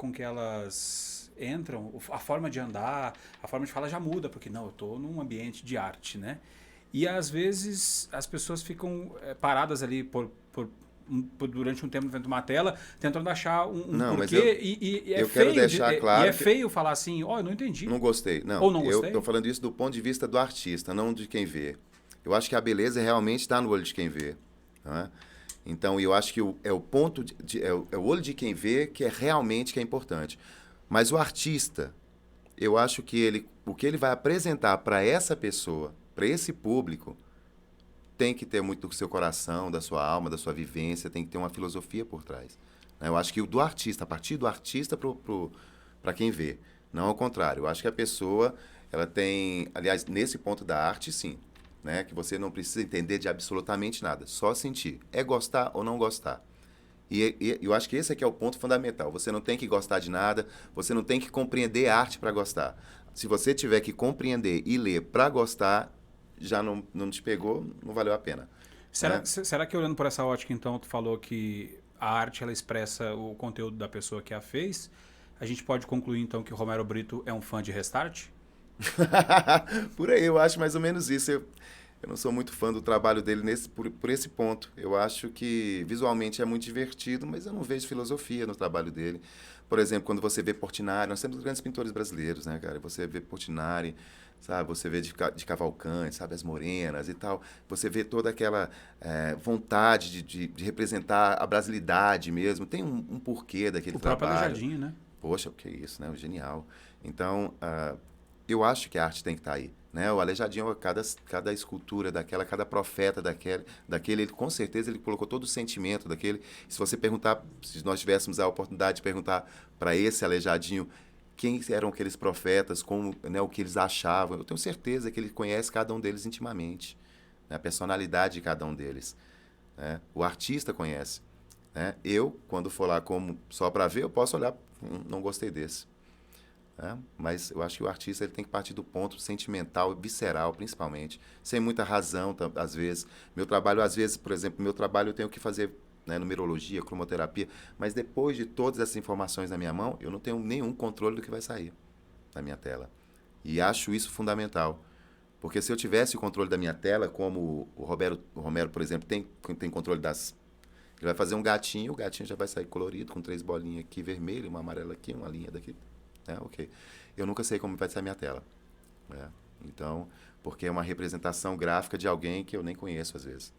entram, a forma de andar, a forma de falar já muda, porque não, eu estou num ambiente de arte, né? E às vezes as pessoas ficam paradas ali durante um tempo dentro de uma tela, tentando achar um porquê, e é eu feio. Quero deixar claro e é feio falar assim, eu não entendi. Não gostei. Não, ou não gostei. Eu estou falando isso do ponto de vista do artista, não de quem vê. Eu acho que a beleza realmente está no olho de quem vê. Né? Então, eu acho que é o ponto é o olho de quem vê que é realmente que é importante. Mas o artista, eu acho que o que ele vai apresentar para essa pessoa, para esse público, tem que ter muito do seu coração, da sua alma, da sua vivência, tem que ter uma filosofia por trás. Eu acho que o do artista, a partir do artista para quem vê. Não ao contrário. Eu acho que a pessoa, ela tem... Aliás, nesse ponto da arte, sim. Né? Que você não precisa entender de absolutamente nada. Só sentir. É gostar ou não gostar. E eu acho que esse aqui é o ponto fundamental. Você não tem que gostar de nada, você não tem que compreender a arte para gostar. Se você tiver que compreender e ler para gostar, já não te pegou, não valeu a pena. Será que olhando por essa ótica, então, tu falou que a arte ela expressa o conteúdo da pessoa que a fez, a gente pode concluir, então, que o Romero Brito é um fã de Restart? Por aí, eu acho mais ou menos isso. Eu não sou muito fã do trabalho dele por esse ponto. Eu acho que visualmente é muito divertido, mas eu não vejo filosofia no trabalho dele. Por exemplo, quando você vê Portinari, nós temos grandes pintores brasileiros, né, cara? Você vê Portinari, sabe? Você vê de Cavalcante, sabe? As morenas e tal. Você vê toda aquela vontade de representar a brasilidade mesmo. Tem um porquê daquele trabalho. O próprio Aleijadinho, né? Poxa, o que é isso, né? Genial. Então, eu acho que a arte tem que estar aí. Né? O Aleijadinho, cada escultura daquela, cada profeta daquele, ele, com certeza ele colocou todo o sentimento daquele. Se você perguntar, se nós tivéssemos a oportunidade de perguntar para esse Aleijadinho quem eram aqueles profetas, como, né, o que eles achavam, eu tenho certeza que ele conhece cada um deles intimamente, né? A personalidade de cada um deles. Né? O artista conhece. Né? Eu, quando for lá só para ver, eu posso olhar, não gostei desse. né? Mas eu acho que o artista ele tem que partir do ponto sentimental, visceral, principalmente, sem muita razão, às vezes. Meu trabalho, às vezes, por exemplo, meu trabalho eu tenho que fazer, né, numerologia, cromoterapia, mas depois de todas essas informações na minha mão, eu não tenho nenhum controle do que vai sair da minha tela. E acho isso fundamental. Porque se eu tivesse o controle da minha tela, como o Romero, por exemplo, tem controle das... Ele vai fazer um gatinho, o gatinho já vai sair colorido, com 3 bolinhas aqui, vermelha, uma amarela aqui, uma linha daqui. Ok. Eu nunca sei como vai ser a minha tela. Né? Então, porque é uma representação gráfica de alguém que eu nem conheço, às vezes.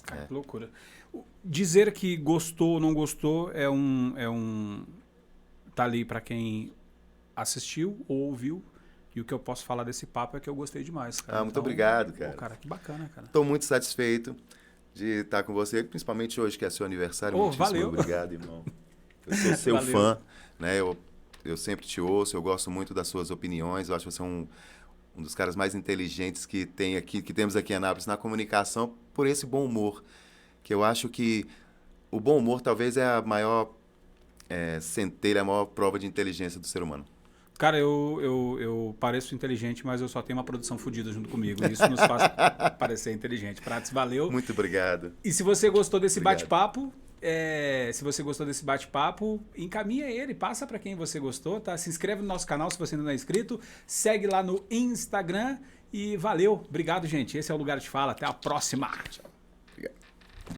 Cara, que loucura. Dizer que gostou ou não gostou tá ali para quem assistiu ou ouviu. E o que eu posso falar desse papo é que eu gostei demais, cara. Muito obrigado, cara. Pô, cara, que bacana, cara. Estou muito satisfeito de estar com você, principalmente hoje, que é seu aniversário. Muitíssimo valeu. Obrigado, irmão. Eu sou seu fã, né? Eu sempre te ouço, eu gosto muito das suas opiniões. Eu acho que você é um dos caras mais inteligentes que temos aqui em Anápolis na comunicação, por esse bom humor. Que eu acho que o bom humor talvez é a maior centelha, a maior prova de inteligência do ser humano. Cara, eu pareço inteligente, mas eu só tenho uma produção fodida junto comigo. Isso nos faz parecer inteligente. Prates, valeu. Muito obrigado. E se você gostou desse bate-papo, encaminha ele, passa para quem você gostou, tá? Se inscreve no nosso canal se você ainda não é inscrito, segue lá no Instagram e valeu. Obrigado, gente. Esse é o Lugar de Fala. Até a próxima. Tchau.